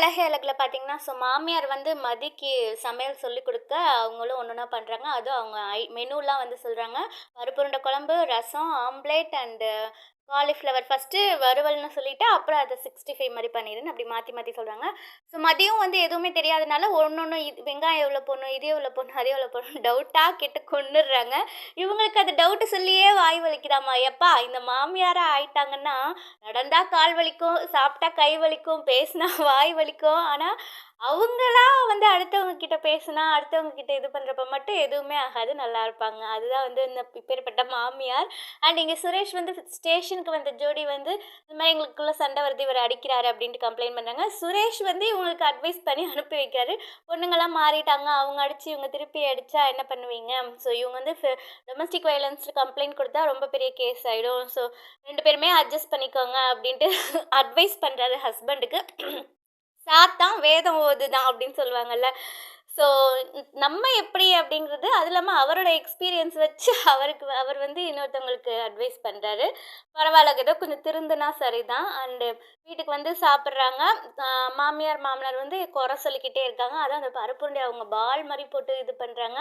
அழகே அழகுல பார்த்தீங்கன்னா, மாமியார் வந்து மதிக்கு சமையல் சொல்லிக் குடுக்க, அவங்களும் ஒன்னொன்னா பண்றாங்க. அதுவும் அவங்க மெனுலாம் வந்து சொல்றாங்க. பருப்பு உருண்டை குழம்பு, ரசம், ஆம்ப்லேட் அண்டு காலிஃப்ளவர் ஃபர்ஸ்ட்டு வறுவல்னு சொல்லிட்டு, அப்புறம் அத 65 மாரி பண்ணிருன்னு அப்படி மாத்தி மாத்தி சொல்றாங்க. மதியம் வந்து எதுவுமே தெரியாதனால ஒண்ணொண்ணு வெங்காயம் எவ்வளோ போடணும், இது எவ்வளோ போடணும், அது எவ்வளோ போடணும் டவுட்டா கேட்டு கொன்னுடுறாங்க. இவங்களுக்கு அது டவுட் சொல்லியே வாய் வலிக்குதாம்மா. எப்பா இந்த மாமியாரா ஆயிட்டாங்கன்னா, நடந்தா கால் வலிக்கும், சாப்பிட்டா கை வலிக்கும், பேசினா வாய் வலிக்கும். ஆனா, அவங்களா வந்து அடுத்தவங்க கிட்ட பேசினா, அடுத்தவங்க கிட்ட இது பண்றப்ப மட்டும் எதுவுமே ஆகாது. நல்லா இருப்பாங்க. அதுதான் வந்து இந்த இப்பேற்பட்ட மாமியார். அண்ட் இங்க சுரேஷ் வந்து ஸ்டேஷனுக்கு வந்த ஜோடி வந்து, இந்த மாரி எங்களுக்குள்ள சண்டை வருது, இவரு அடிக்கிறாரு அப்படின்ட்டு கம்ப்ளைண்ட் பண்றாங்க. சுரேஷ் வந்து இவங்களுக்கு அட்வைஸ் பண்ணி அனுப்பி வைக்கிறாரு. பொண்ணுங்கலாம் மாறிட்டாங்க. அவங்க அடிச்சு இவங்க திருப்பி அடிச்சா என்ன பண்ணுவீங்க? இவங்க வந்து டொமஸ்டிக் வயலன்ஸ் கம்ப்ளைண்ட் குடுத்தா ரொம்ப பெரிய கேஸ் ஆயிடும். 2 பேருமே அட்ஜஸ்ட் பண்ணிக்கோங்க அப்படின்ட்டு அட்வைஸ் பண்றாரு ஹஸ்பண்டுக்கு. "சாத்தான் வேதம் ஓதுதான்" அப்படின்னு சொல்லுவாங்கல்ல. ஸோ நம்ம எப்படி அப்படிங்கிறது, அது இல்லாம அவரோட எக்ஸ்பீரியன்ஸ் வச்சு அவர் வந்து இன்னொருத்தவங்களுக்கு அட்வைஸ் பண்றாரு. பரவால்ல ஏதோ கொஞ்சம் திருந்துனா சரிதான். அண்டு வீட்டுக்கு வந்து சாப்பிடுறாங்க. அ மாமியார், மாமனார் வந்து குறை சொல்லிக்கிட்டே இருக்காங்க. அதான் அந்த பருப்புருண்டைய அவங்க பால் மாரி போட்டு இது பண்றாங்க.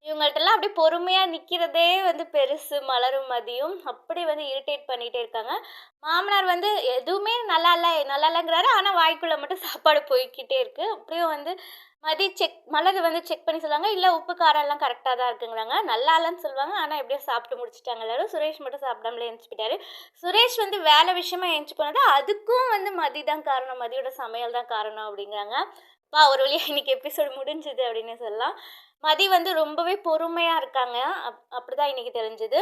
இவங்கள்ட்டலாம் அப்படியே பொறுமையா நிக்கிறதே வந்து பெருசு மலரும் மதியும். அப்படி வந்து இரிட்டேட் பண்ணிட்டே இருக்காங்க. மாமனார் வந்து எதுவுமே நல்லா இல்ல, நல்லா இல்லங்கிறாரு. ஆனா வாய்க்குள்ள மட்டும் சாப்பாடு போய்க்கிட்டே இருக்கு. அப்படியும் வந்து மலர் வந்து செக் பண்ணி சொல்லுவாங்க. இல்ல உப்பு, காரம் எல்லாம் கரெக்ட்டா தான் இருக்குங்கிறாங்க. நல்லா இல்லன்னு சொல்லுவாங்க. ஆனா எப்படியோ சாப்பிட்டு முடிச்சுட்டாங்க எல்லாரும். சுரேஷ் மட்டும் சாப்பிடாமலே எந்திச்சு போயிட்டாரு. சுரேஷ் வந்து வேலை விஷயமா எந்திச்சு போனது, அதுக்கும் வந்து மதி தான் காரணம். மதியோட சமையல் தான் காரணம் அப்படிங்கிறாங்க. ஒரு வழியா இன்னைக்கு எபிசோட் முடிஞ்சுது அப்படின்னு சொல்லலாம். மதி வந்து ரொம்பவே பொறுமையா இருக்காங்க. அப்படிதான் இன்னைக்கு தெரிஞ்சது.